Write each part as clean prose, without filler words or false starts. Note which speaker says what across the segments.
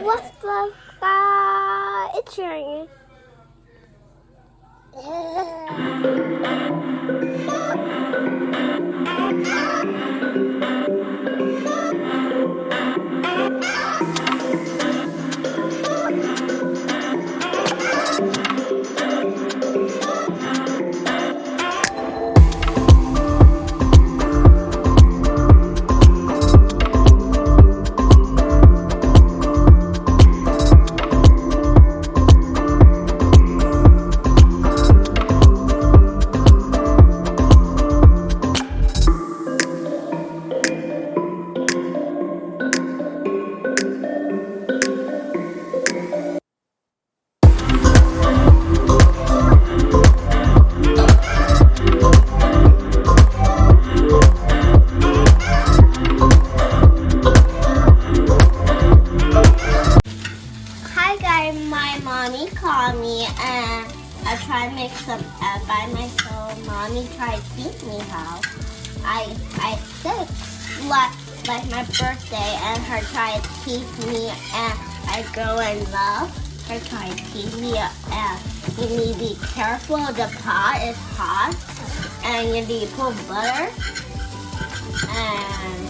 Speaker 1: What's the sky? It's raining. Hi guys, my mommy called me and I tried to make some egg by myself. Mommy tried to teach me how. I said like my birthday and her tried to teach me and I go in love. Her tried to teach me and you need to be careful. The pot is hot and you need to put butter and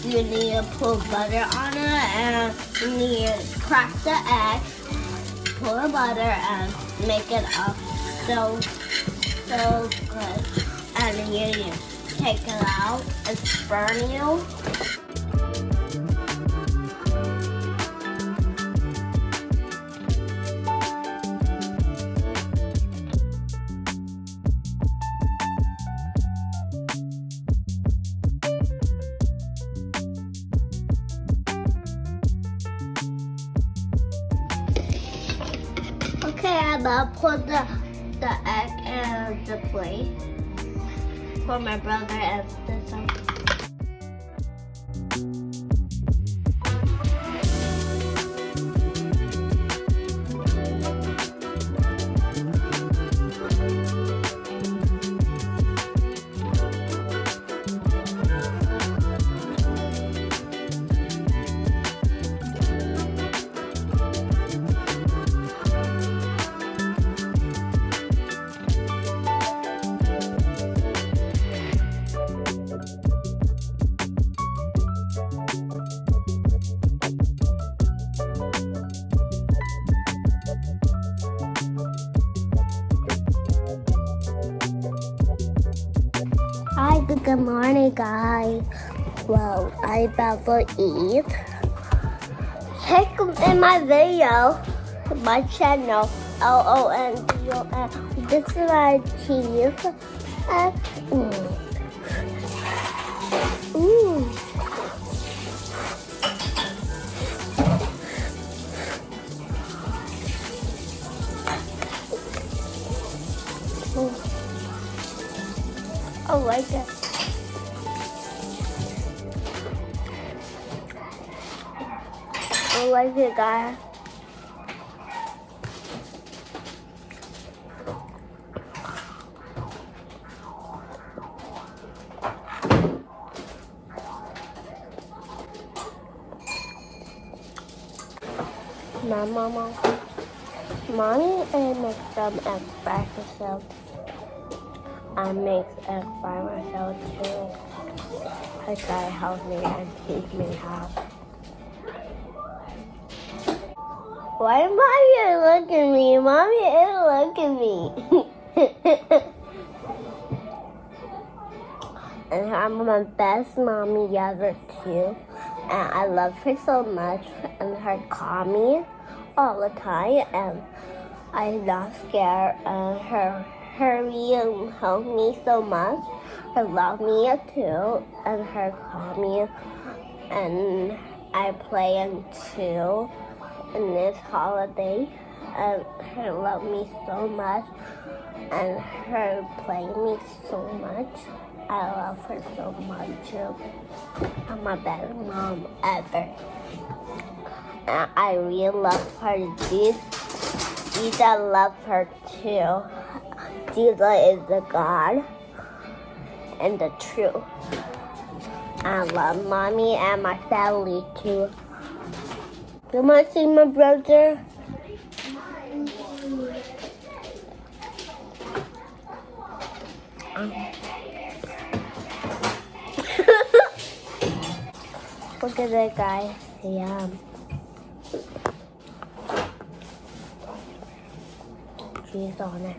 Speaker 1: you need to put butter on it and you need to crack the egg, put the butter and make it up so good. And then you need to take it out, it's burn you. Okay, I'm gonna put the egg in the plate for my brother and sister. Hi, good morning, guys. Well, I'm about to eat. Check in my video, my channel, LONDON. This is my cheese. I like it. I like it, guys. Mommy makes some eggs by herself. I make eggs by myself too. Her guy helped me and teach me how. Why Mommy look at me? Mommy look at me. And I'm my best mommy ever too. And I love her so much. And her call me all the time. And I'm not scared. And her hurry and help me so much. Her love me too. And her call me. And I play in too. In this holiday. And her love me so much. And her play me so much. I love her so much too. I'm my best mom ever. And I really love her. Jesus loves her too. Jesus is the God and the truth. I love Mommy and my family too. You want to see my brother? Look at that guy. Yum. Cheese on it.